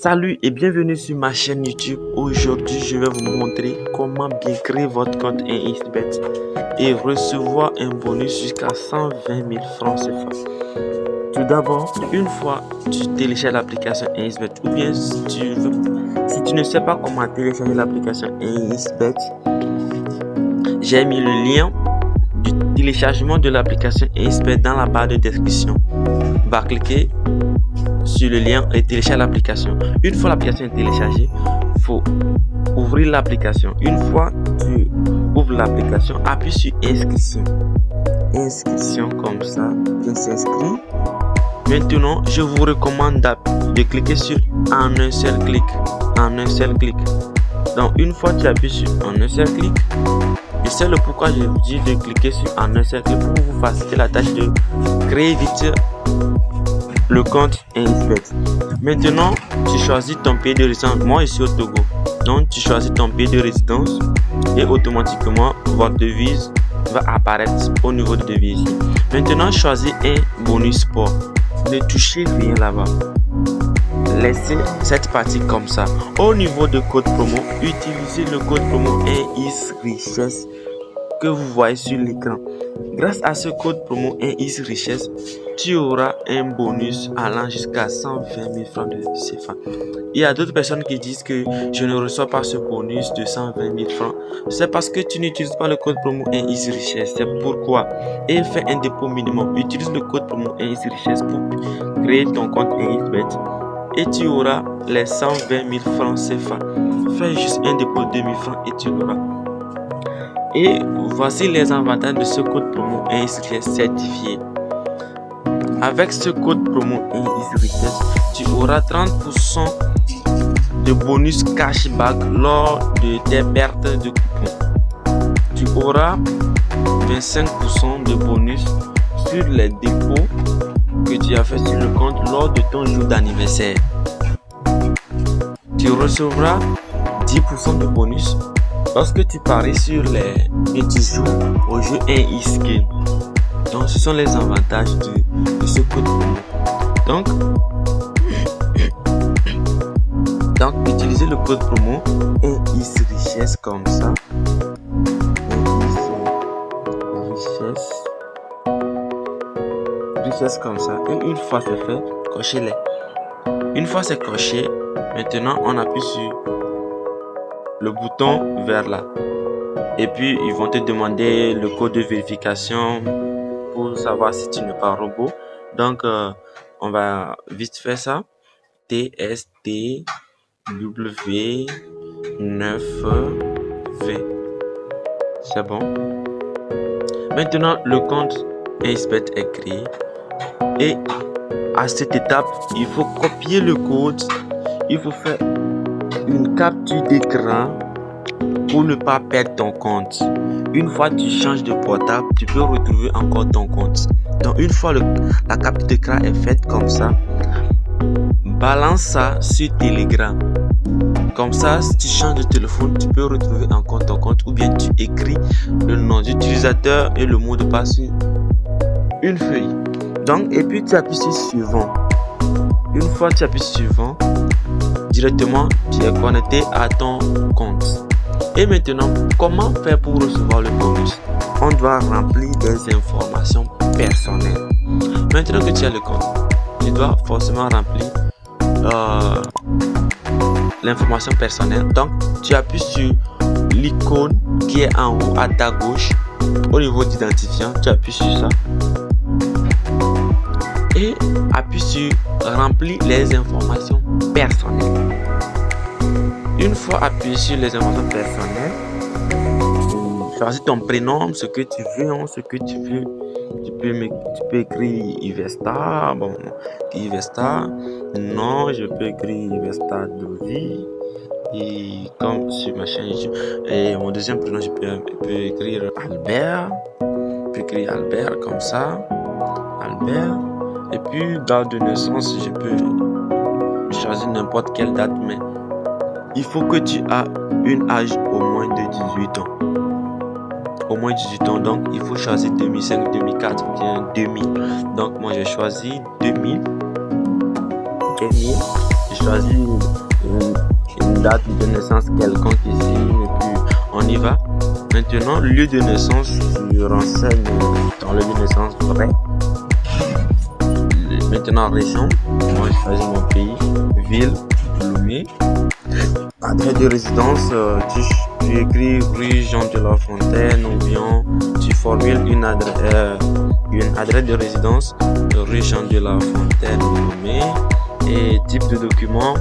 Salut et bienvenue sur ma chaîne YouTube. Aujourd'hui, je vais vous montrer comment bien créer votre compte Insbet et recevoir un bonus jusqu'à 120 000 francs CFA. Tout d'abord, une fois tu télécharges l'application Insbet ou bien si tu ne sais pas comment télécharger l'application Insbet, j'ai mis le lien du téléchargement de l'application Insbet dans la barre de description. Va cliquer sur le lien et télécharger l'application. Une fois l'application est téléchargée, il faut ouvrir l'application. Une fois tu ouvres l'application, appuie sur inscription. Inscription comme ça, viens s'inscrire. Maintenant, je vous recommande de cliquer sur en un seul clic. En un seul clic. Donc une fois tu appuies sur en un seul clic, je sais le pourquoi je vous dis de cliquer sur en un seul clic pour vous faciliter la tâche de créer vite le compte Insbet. Maintenant, tu choisis ton pays de résidence. Moi, je suis au Togo. Donc, tu choisis ton pays de résidence et automatiquement, votre devise va apparaître au niveau de devise. Maintenant, choisis un bonus sport. Ne touchez rien là-bas. Laissez cette partie comme ça. Au niveau de code promo, utilisez le code promo INISRICHESSE que vous voyez sur l'écran. Grâce à ce code promo INISRICHESSE, tu auras un bonus allant jusqu'à 120 000 francs de CFA. Il y a d'autres personnes qui disent que je ne reçois pas ce bonus de 120 000 francs. C'est parce que tu n'utilises pas le code promo INISRICHESSE. C'est pourquoi. Et fais un dépôt minimum. Utilise le code promo INISRICHESSE pour créer ton compte Insbet et tu auras les 120 000 francs CFA. Fais juste un dépôt de 2 000 francs et tu l'auras. Et voici les avantages de ce code promo INISRICHESSE certifié. Avec ce code promo INISRICHESSE, tu auras 30% de bonus cashback lors de tes pertes de coupons. Tu auras 25% de bonus sur les dépôts que tu as fait sur le compte lors de ton jour d'anniversaire. Tu recevras 10% de bonus lorsque tu paries sur les et tu joues au jeu InSkin. Donc ce sont les avantages de ce code promo. Donc utilisez le code promo INISRICHESSE comme ça. Richesse comme ça. Et une fois c'est fait, cochez-les. Une fois c'est coché, maintenant on appuie sur le bouton vert là. Et puis ils vont te demander le code de vérification pour savoir si tu n'es pas robot. Donc on va vite faire ça. TSTW9V. C'est bon. Maintenant le compte Insbet est créé. Et à cette étape, il faut copier le code. Il faut faire une capture d'écran pour ne pas perdre ton compte. Une fois que tu changes de portable, tu peux retrouver encore ton compte. Donc une fois la capture d'écran est faite comme ça, balance ça sur Telegram. Comme ça, si tu changes de téléphone, tu peux retrouver encore ton compte ou bien tu écris le nom d'utilisateur et le mot de passe sur une feuille. Donc, et puis tu appuies sur suivant. Une fois que tu appuies sur suivant, directement tu es connecté à ton compte. Et maintenant, comment faire pour recevoir le bonus? On doit remplir des informations personnelles. Maintenant que tu as le compte, tu dois forcément remplir l'information personnelle. Donc, tu appuies sur l'icône qui est en haut à ta gauche au niveau d'identifiant. Tu appuies sur ça. Et appuie sur remplir les informations personnelles. Une fois appuyé sur les informations personnelles, choisis ton prénom, ce que tu veux, Tu peux écrire Ivesta. Bon, Ivesta. Non, je peux écrire Ivesta Dovi. Et comme sur ma chaîne YouTube. Et mon deuxième prénom, je peux écrire Albert. Je peux écrire Albert comme ça. Albert. Et puis, date de naissance, je peux choisir n'importe quelle date, mais il faut que tu aies un âge au moins de 18 ans. Au moins 18 ans, donc il faut choisir 2005, 2004 ou bien 2000. Donc, moi, j'ai choisi 2000. Tu choisis une date de naissance quelconque ici et puis on y va. Maintenant, lieu de naissance, tu renseignes ton lieu de naissance vrai. Maintenant, région, moi je choisis mon pays, ville, Lomé. Adresse de résidence, tu écris rue Jean de La Fontaine ou bien tu formules une adresse de résidence, rue Jean de La Fontaine, Lomé. Et type de document,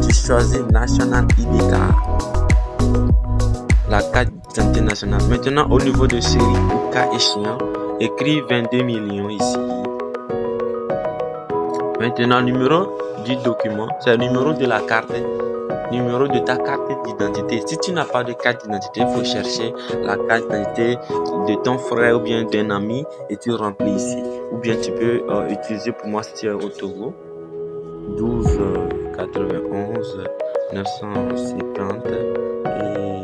tu choisis National ID Card, la carte d'identité nationale. Maintenant, au niveau de série, au cas échéant, écris 22 millions ici. Maintenant, numéro du document, c'est le numéro de la carte, numéro de ta carte d'identité. Si tu n'as pas de carte d'identité, il faut chercher la carte d'identité de ton frère ou bien d'un ami et tu remplis ici. Ou bien tu peux utiliser, pour moi si tu es au Togo, 12 91 970 et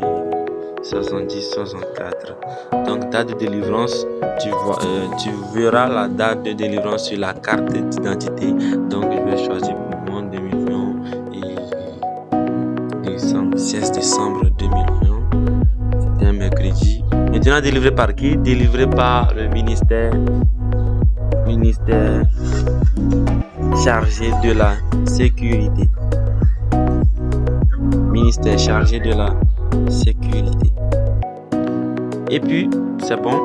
70 64. Donc date de délivrance, tu verras la date de délivrance sur la carte d'identité. Donc je vais choisir pour moi 2 millions et 16 décembre 2020. C'était un mercredi. Maintenant délivré par qui? Délivré par le ministère chargé de la sécurité. Ministère chargé de la sécurité. Et puis, c'est bon.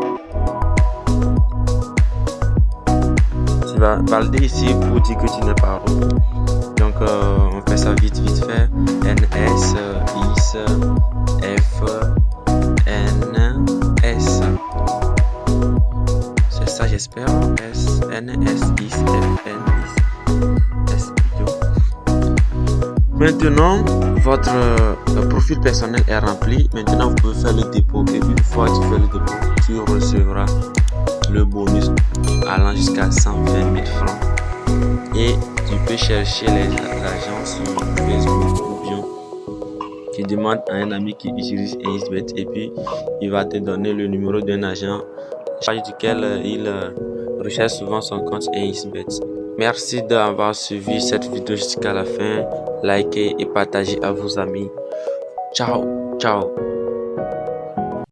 Tu vas valider ici pour dire que tu n'es pas robot. Donc, on fait ça vite fait. NS, IS, F, N, S. C'est ça, j'espère. S, N, S, IS, F, N, IS, S. Maintenant, votre profil personnel est rempli. Maintenant, vous pouvez faire le dépôt. Et une fois que tu fais le dépôt, tu recevras le bonus allant jusqu'à 120 000 francs. Et tu peux chercher les agents sur Facebook ou bien tu demandes à un ami qui utilise Insbet et puis il va te donner le numéro d'un agent charge duquel il recherche souvent son compte Insbet. Merci d'avoir suivi cette vidéo jusqu'à la fin. Likez et partagez à vos amis. Ciao, ciao.